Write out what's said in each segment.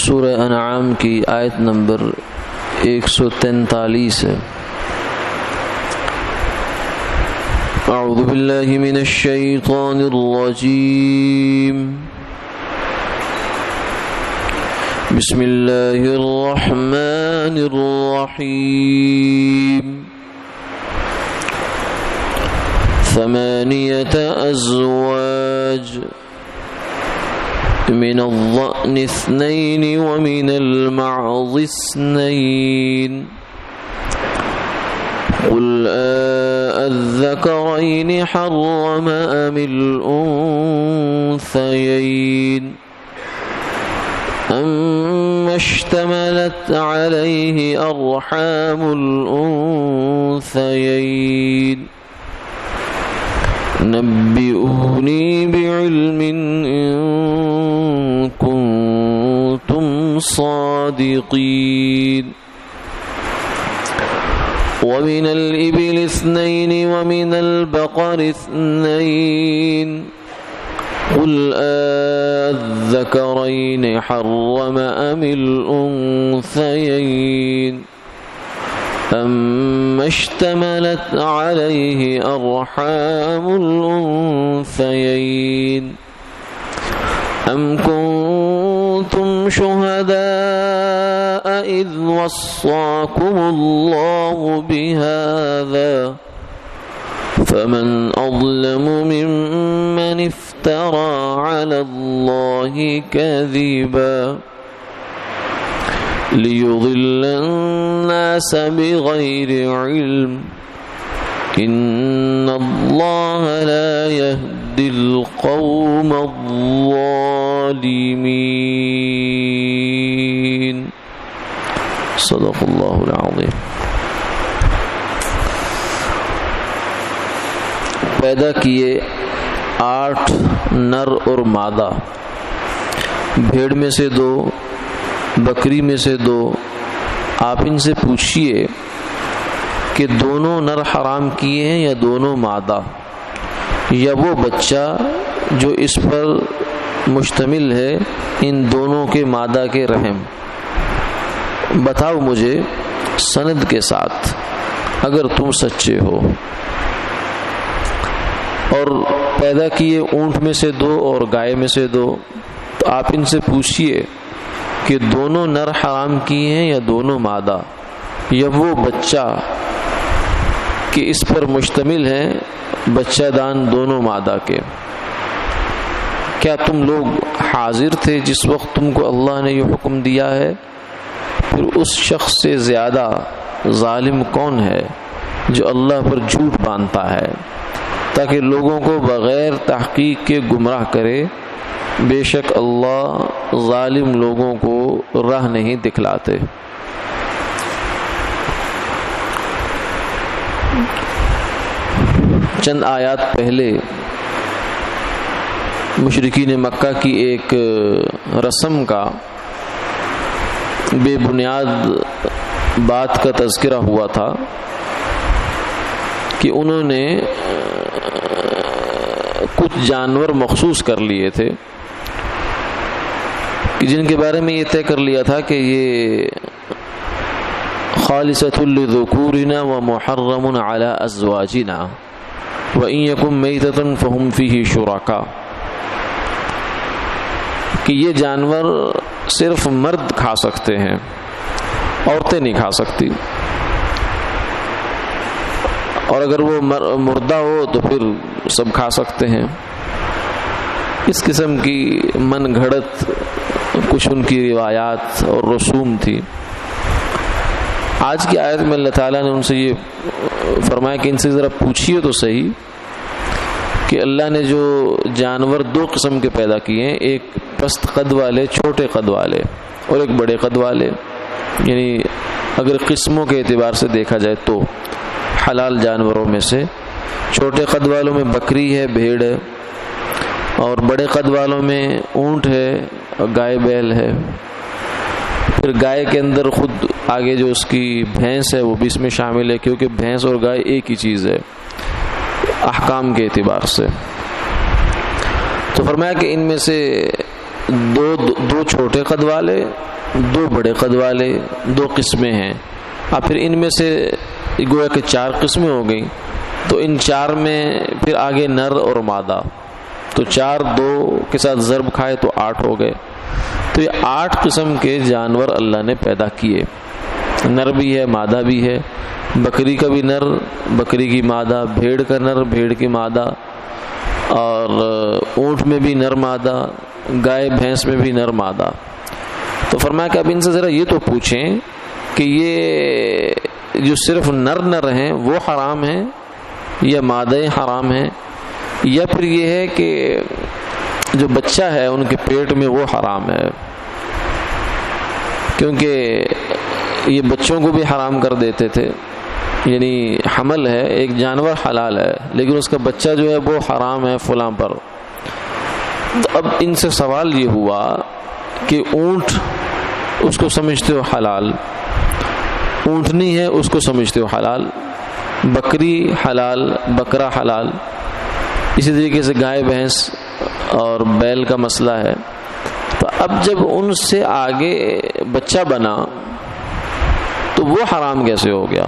سورہ انعام کی آیت نمبر 143 ہے۔ اعوذ باللہ من الشیطان الرجیم، بسم اللہ الرحمن الرحیم۔ ثمانية أزواج من الضأن اثنين ومن المعظ اثنين، قل أذكرين حرم أم الأنثيين أما اشتملت عليه أرحام الأنثيين نبئوني بعلم إن كنتم صادقين۔ ومن الإبل اثنين ومن البقر اثنين، قل أذكرين حرم أم الأنثيين أما اشتملت عليه أرحام الأنثيين أم كنتم شهداء إذ وصاكم الله بهذا فمن أظلم ممن افترى على الله كذبا ليضل الناس بغير علم إن الله لا يهدي القوم الظالمين۔ صدق اللہ العظیم۔ پیدا کیے 8 نر اور مادہ، بھیڑ میں سے 2، بکری میں سے 2۔ آپ ان سے پوچھئے کہ دونوں نر حرام کیے ہیں یا دونوں مادہ، یا وہ بچہ جو اس پر مشتمل ہے ان دونوں کے مادہ کے رحم؟ بتاؤ مجھے سند کے ساتھ اگر تم سچے ہو۔ اور پیدا کیے اونٹ میں سے 2 اور گائے میں سے 2، تو آپ ان سے پوچھئے کہ دونوں نر حرام کیے ہیں یا دونوں مادہ، یا وہ بچہ کہ اس پر مشتمل ہیں بچہ دان دونوں مادہ کے؟ کیا تم لوگ حاضر تھے جس وقت تم کو اللہ نے یہ حکم دیا ہے؟ پھر اس شخص سے زیادہ ظالم کون ہے جو اللہ پر جھوٹ باندھتا ہے تاکہ لوگوں کو بغیر تحقیق کے گمراہ کرے؟ بے شک اللہ ظالم لوگوں کو راہ نہیں دکھلاتے۔ چند آیات پہلے مشرکین مکہ کی ایک رسم کا بے بنیاد بات کا تذکرہ ہوا تھا کہ انہوں نے کچھ جانور مخصوص کر لیے تھے کہ جن کے بارے میں یہ طے کر لیا تھا کہ یہ خالصۃ لذکورنا ومحرم علی ازواجنا وَإِن يَكُن مَيْتَةً فَهُمْ فِيهِ شُرَكَاء، کہ یہ جانور صرف مرد کھا سکتے ہیں، عورتیں نہیں کھا سکتی، اور اگر وہ مردہ ہو تو پھر سب کھا سکتے ہیں۔ اس قسم کی من گھڑت کچھ ان کی روایات اور رسوم تھی۔ آج کی آیت میں اللہ تعالیٰ نے ان سے یہ فرمایا کہ ان سے ذرا پوچھئے تو صحیح کہ اللہ نے جو جانور 2 قسم کے پیدا کیے ہیں، ایک پست قد والے چھوٹے قد والے اور ایک بڑے قد والے، یعنی اگر قسموں کے اعتبار سے دیکھا جائے تو حلال جانوروں میں سے چھوٹے قد والوں میں بکری ہے، بھیڑ ہے، اور بڑے قد والوں میں اونٹ ہے اور گائے بیل ہے۔ پھر گائے کے اندر خود آگے جو اس کی بھینس ہے وہ بھی اس میں شامل ہے، کیونکہ بھینس اور گائے ایک ہی چیز ہے احکام کے اعتبار سے۔ تو فرمایا کہ ان میں سے دو چھوٹے قد والے دو بڑے قد والے، دو قسمیں ہیں. اب پھر ان میں سے گویا کہ 4 قسمیں ہو گئیں، تو ان 4 میں پھر آگے نر اور مادہ، تو 4 2 کے ساتھ ضرب کھائے تو 8 ہو گئے. تو یہ 8 قسم کے جانور اللہ نے پیدا کیے. نر بھی ہے، مادہ بھی ہے. بکری کا بھی نر، بکری کی مادہ، بھیڑ کا نر، بھیڑ کی مادہ، اور اونٹ میں بھی نر مادہ، گائے بھینس میں بھی نر مادہ. تو فرمایا کہ اب ان سے ذرا یہ تو پوچھیں کہ یہ جو صرف نر نر ہیں وہ حرام ہیں یا مادہ حرام ہیں، یا پھر یہ ہے کہ جو بچہ ہے ان کے پیٹ میں وہ حرام ہے. کیونکہ یہ بچوں کو بھی حرام کر دیتے تھے. یعنی حمل ہے، ایک جانور حلال ہے لیکن اس کا بچہ جو ہے وہ حرام ہے فلاں پر. تو اب ان سے سوال یہ ہوا کہ اونٹ اس کو سمجھتے ہو حلال، اونٹنی ہے اس کو سمجھتے ہو حلال، بکری حلال، بکرا حلال، اسی طریقے سے گائے بھینس اور بیل کا مسئلہ ہے. تو اب جب ان سے آگے بچہ بنا تو وہ حرام کیسے ہو گیا؟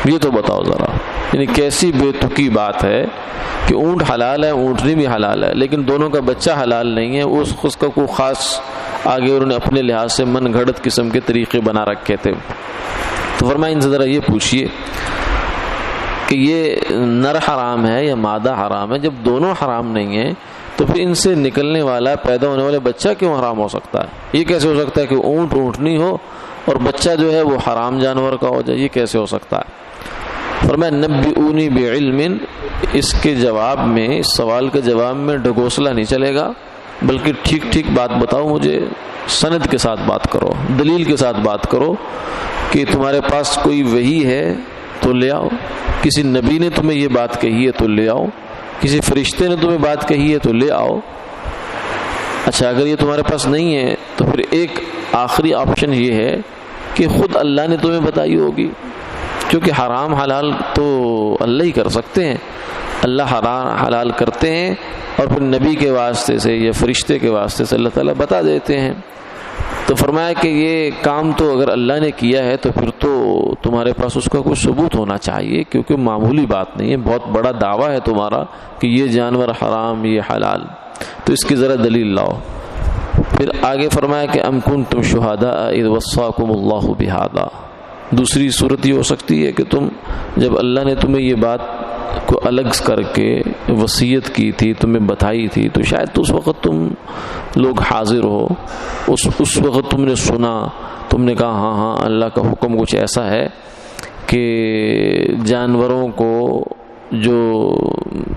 یہ تو بتاؤ ذرا. یعنی کیسی بے تکی بات ہے کہ اونٹ حلال ہے، اونٹنی بھی حلال ہے، لیکن دونوں کا بچہ حلال نہیں ہے. اس کا کوئی خاص آگے انہوں نے اپنے لحاظ سے من گھڑت قسم کے طریقے بنا رکھے تھے. تو فرمایا ان سے ذرا یہ پوچھئے کہ یہ نر حرام ہے یا مادہ حرام ہے. جب دونوں حرام نہیں ہیں تو پھر ان سے نکلنے والا پیدا ہونے والا بچہ کیوں حرام ہو سکتا ہے؟ یہ کیسے ہو سکتا ہے کہ اونٹ اونٹنی ہو اور بچہ جو ہے وہ حرام جانور کا ہو جائے؟ یہ کیسے ہو سکتا ہے؟ فرمایا نبئونی بعلم. اس کے جواب میں، اس سوال کے جواب میں ڈھکوسلا نہیں چلے گا، بلکہ ٹھیک ٹھیک بات بتاؤ مجھے، سند کے ساتھ بات کرو، دلیل کے ساتھ بات کرو. کہ تمہارے پاس کوئی وحی ہے تو لے آؤ، کسی نبی نے تمہیں یہ بات کہی ہے تو لے آؤ، کسی فرشتے نے تمہیں بات کہی ہے تو لے آؤ. اچھا اگر یہ تمہارے پاس نہیں ہے تو پھر ایک آخری آپشن یہ ہے کہ خود اللہ نے تمہیں بتائی ہوگی، کیونکہ حرام حلال تو اللہ ہی کر سکتے ہیں. اللہ حرام حلال کرتے ہیں اور پھر نبی کے واسطے سے یا فرشتے کے واسطے سے اللہ تعالیٰ بتا دیتے ہیں. تو فرمایا کہ یہ کام تو اگر اللہ نے کیا ہے تو پھر تو تمہارے پاس اس کا کوئی ثبوت ہونا چاہیے، کیونکہ معمولی بات نہیں ہے، بہت بڑا دعویٰ ہے تمہارا کہ یہ جانور حرام یہ حلال. تو اس کی ذرا دلیل لاؤ. پھر آگے فرمایا کہ ام کنتم شہداء اذ وصاکم اللہ بہذا. دوسری صورت یہ ہو سکتی ہے کہ تم جب اللہ نے تمہیں یہ بات کو الگ کر کے وصیت کی تھی، تمہیں بتائی تھی، تو شاید تو اس وقت تم لوگ حاضر ہو، اس وقت تم نے سنا، تم نے کہا ہاں ہاں اللہ کا حکم کچھ ایسا ہے کہ جانوروں کو جو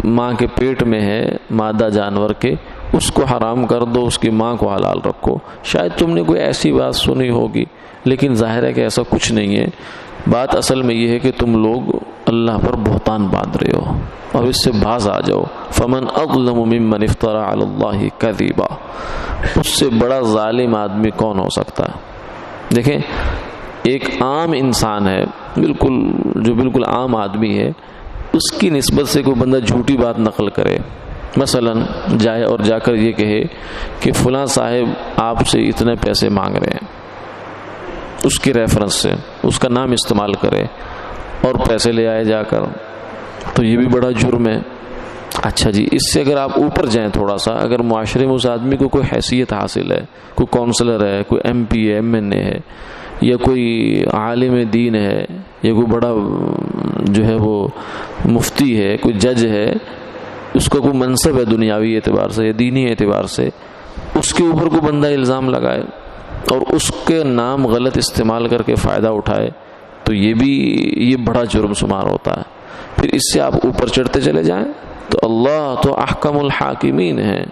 ماں کے پیٹ میں ہے مادہ جانور کے، اس کو حرام کر دو، اس کی ماں کو حلال رکھو. شاید تم نے کوئی ایسی بات سنی ہوگی، لیکن ظاہر ہے کہ ایسا کچھ نہیں ہے. بات اصل میں یہ ہے کہ تم لوگ اللہ پر بہتان باندھ رہے ہو، اور اس سے باز آ جاؤ. فمن اظلم ممن افترى علی اللہ کذبا. اس سے بڑا ظالم آدمی کون ہو سکتا ہے؟ دیکھیں ایک عام انسان ہے، بالکل عام آدمی ہے، اس کی نسبت سے کوئی بندہ جھوٹی بات نقل کرے، مثلا جائے اور جا کر یہ کہے کہ فلاں صاحب آپ سے اتنے پیسے مانگ رہے ہیں، اس کی ریفرنس سے اس کا نام استعمال کرے اور پیسے لے آئے جا کر، تو یہ بھی بڑا جرم ہے. اچھا جی، اس سے اگر آپ اوپر جائیں تھوڑا سا، اگر معاشرے میں اس آدمی کو کوئی حیثیت حاصل ہے، کوئی کونسلر ہے، کوئی ایم پی ہے، ایم این اے ہے، یا کوئی عالم دین ہے، یا کوئی بڑا جو ہے وہ مفتی ہے، کوئی جج ہے، اس کا کوئی منصب ہے دنیاوی اعتبار سے یا دینی اعتبار سے، اس کے اوپر کوئی بندہ الزام لگائے اور اس کے نام غلط استعمال کر کے فائدہ اٹھائے، تو یہ بڑا جرم شمار ہوتا ہے. پھر اس سے آپ اوپر چڑھتے چلے جائیں تو اللہ تو احکم الحاکمین ہے،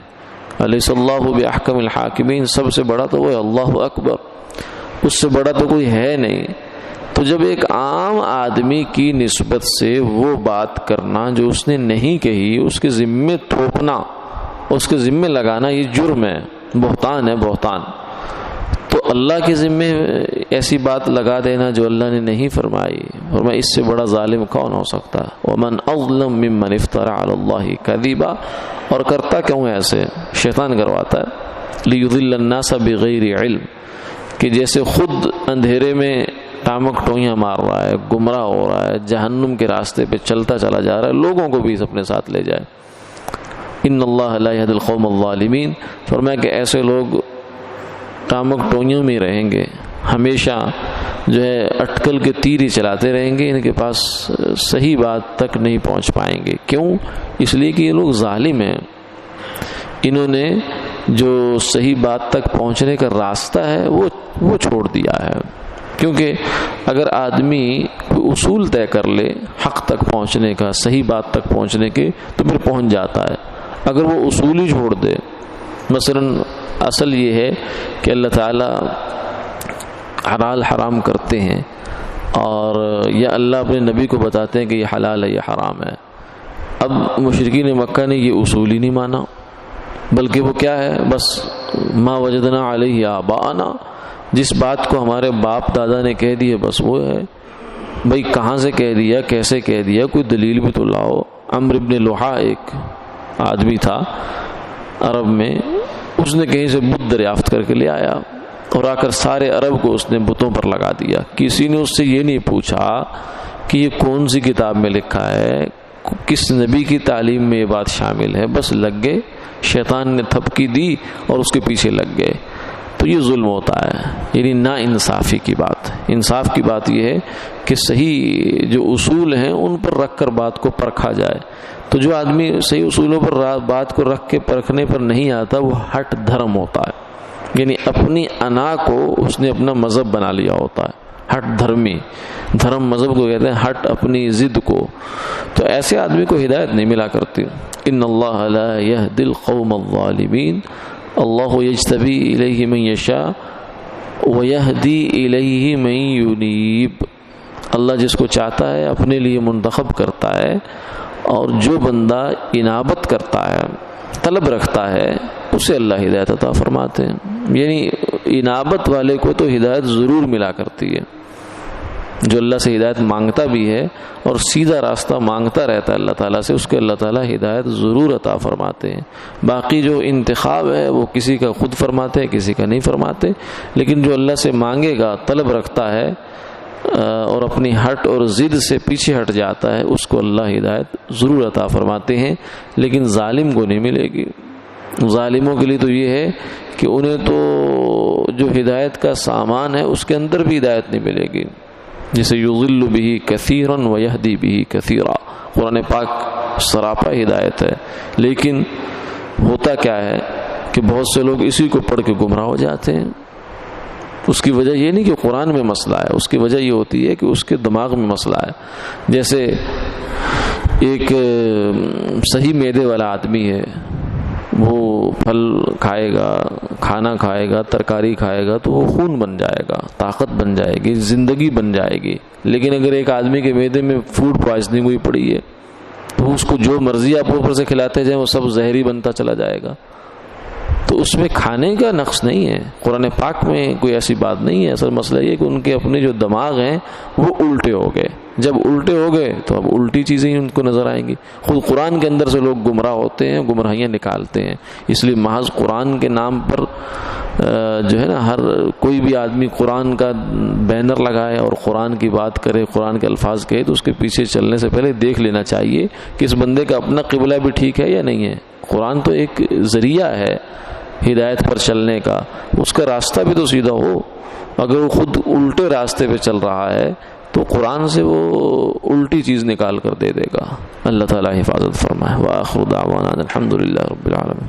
الیس اللہ باحکم الحاکمین. سب سے بڑا تو وہ ہے، اللہ اکبر، اس سے بڑا تو کوئی ہے نہیں. تو جب ایک عام آدمی کی نسبت سے وہ بات کرنا جو اس نے نہیں کہی، اس کے ذمے تھوپنا، اس کے ذمے لگانا، یہ جرم ہے، بہتان ہے، بہتان. تو اللہ کے ذمے ایسی بات لگا دینا جو اللہ نے نہیں فرمائی، اور میں اس سے بڑا ظالم کون ہو سکتا ہے؟ ومن اظلم ممن افترى علی اللہ کذبا. اور کرتا کیوں ایسے؟ شیطان کرواتا ہے، لیضل الناس بغیر علم، کہ جیسے خود اندھیرے میں ٹامک ٹوئیاں مار رہا ہے، گمراہ ہو رہا ہے، جہنم کے راستے پہ چلتا چلا جا رہا ہے، لوگوں کو بھی اپنے ساتھ لے جائے۔ ان اللہ لا یہدی القوم الظالمین، فرمایا کہ ایسے لوگ ٹامک ٹوئیوں میں رہیں گے، ہمیشہ جو ہے اٹکل کے تیر ہی چلاتے رہیں گے، ان کے پاس صحیح بات تک نہیں پہنچ پائیں گے۔ کیوں؟ اس لیے کہ یہ لوگ ظالم ہیں، انہوں نے جو صحیح بات تک پہنچنے کا راستہ ہے وہ چھوڑ دیا ہے۔ کیونکہ اگر آدمی کوئی اصول طے کر لے حق تک پہنچنے کا، صحیح بات تک پہنچنے کے، تو پھر پہنچ جاتا ہے۔ اگر وہ اصول ہی چھوڑ دے، مثلا اصل یہ ہے کہ اللہ تعالیٰ حلال حرام کرتے ہیں، اور یا اللہ اپنے نبی کو بتاتے ہیں کہ یہ حلال ہے یہ حرام ہے، اب مشرکین مکہ نے یہ اصول ہی نہیں مانا، بلکہ وہ کیا ہے، بس ما وجدنا علیہ آباءنا، جس بات کو ہمارے باپ دادا نے کہہ دیا بس وہ ہے۔ بھئی کہاں سے کہہ دیا، کیسے کہہ دیا، کوئی دلیل بھی تو لاؤ۔ عمرو بن لوحا ایک آدمی تھا عرب میں، اس نے کہیں سے بت دریافت کر کے لے آیا، اور آ کر سارے عرب کو اس نے بتوں پر لگا دیا۔ کسی نے اس سے یہ نہیں پوچھا کہ یہ کون سی کتاب میں لکھا ہے، کس نبی کی تعلیم میں یہ بات شامل ہے، بس لگ گئے، شیطان نے تھپکی دی اور اس کے پیچھے لگ گئے۔ تو یہ ظلم ہوتا ہے، یعنی نا انصافی کی بات۔ انصاف کی بات یہ ہے کہ صحیح جو اصول ہیں ان پر رکھ کر بات کو پرکھا جائے۔ تو جو آدمی صحیح اصولوں پر بات کو رکھ کے پرکھنے پر نہیں آتا، وہ ہٹ دھرم ہوتا ہے، یعنی اپنی انا کو اس نے اپنا مذہب بنا لیا ہوتا ہے، ہٹ دھرمی۔ دھرم مذہب کو کہتے ہیں، ہٹ اپنی ضد کو۔ تو ایسے آدمی کو ہدایت نہیں ملا کرتی۔ ان اللہ لا یہدی القوم الظالمین، اللہ یجتبی الیہ من یشاء ویہدی الیہ من ینیب، اللہ جس کو چاہتا ہے اپنے لیے منتخب کرتا ہے، اور جو بندہ انابت کرتا ہے، طلب رکھتا ہے، اسے اللہ ہدایت عطا فرماتے ہیں۔ یعنی انابت والے کو تو ہدایت ضرور ملا کرتی ہے، جو اللہ سے ہدایت مانگتا بھی ہے اور سیدھا راستہ مانگتا رہتا ہے اللہ تعالیٰ سے، اس کے اللہ تعالیٰ ہدایت ضرور عطا فرماتے ہیں۔ باقی جو انتخاب ہے وہ کسی کا خود فرماتے ہیں، کسی کا نہیں فرماتے، لیکن جو اللہ سے مانگے گا، طلب رکھتا ہے اور اپنی ہٹ اور ضد سے پیچھے ہٹ جاتا ہے، اس کو اللہ ہدایت ضرور عطا فرماتے ہیں، لیکن ظالم کو نہیں ملے گی۔ ظالموں کے لیے تو یہ ہے کہ انہیں تو جو ہدایت کا سامان ہے اس کے اندر بھی ہدایت نہیں ملے گی، جسے یضل بہ کثیرا ویہدی بہ کثیرا۔ قرآن پاک سراپا ہدایت ہے، لیکن ہوتا کیا ہے کہ بہت سے لوگ اسی کو پڑھ کے گمراہ ہو جاتے ہیں۔ اس کی وجہ یہ نہیں کہ قرآن میں مسئلہ ہے، اس کی وجہ یہ ہوتی ہے کہ اس کے دماغ میں مسئلہ ہے۔ جیسے ایک صحیح معدے والا آدمی ہے، وہ پھل کھائے گا، کھانا کھائے گا، ترکاری کھائے گا، تو وہ خون بن جائے گا، طاقت بن جائے گی، زندگی بن جائے گی۔ لیکن اگر ایک آدمی کے معدے میں فوڈ پوائزننگ ہوئی پڑی ہے، تو اس کو جو مرضی آپ اوپر سے کھلاتے جائیں وہ سب زہری بنتا چلا جائے گا۔ تو اس میں کھانے کا نقص نہیں ہے، قرآن پاک میں کوئی ایسی بات نہیں ہے۔ اصل مسئلہ یہ کہ ان کے اپنے جو دماغ ہیں وہ الٹے ہو گئے، جب الٹے ہو گئے تو اب الٹی چیزیں ہی ان کو نظر آئیں گی۔ خود قرآن کے اندر سے لوگ گمراہ ہوتے ہیں، گمراہیاں نکالتے ہیں۔ اس لیے محض قرآن کے نام پر جو ہے نا، ہر کوئی بھی آدمی قرآن کا بینر لگائے اور قرآن کی بات کرے، قرآن کے الفاظ کہے، تو اس کے پیچھے چلنے سے پہلے دیکھ لینا چاہیے کہ اس بندے کا اپنا قبلہ بھی ٹھیک ہے یا نہیں ہے۔ قرآن تو ایک ذریعہ ہے ہدایت پر چلنے کا، اس کا راستہ بھی تو سیدھا ہو۔ اگر وہ خود الٹے راستے پہ چل رہا ہے تو قرآن سے وہ الٹی چیز نکال کر دے دے گا۔ اللہ تعالیٰ حفاظت فرمائے۔ وآخر دعوانا الحمدللہ رب العالمین۔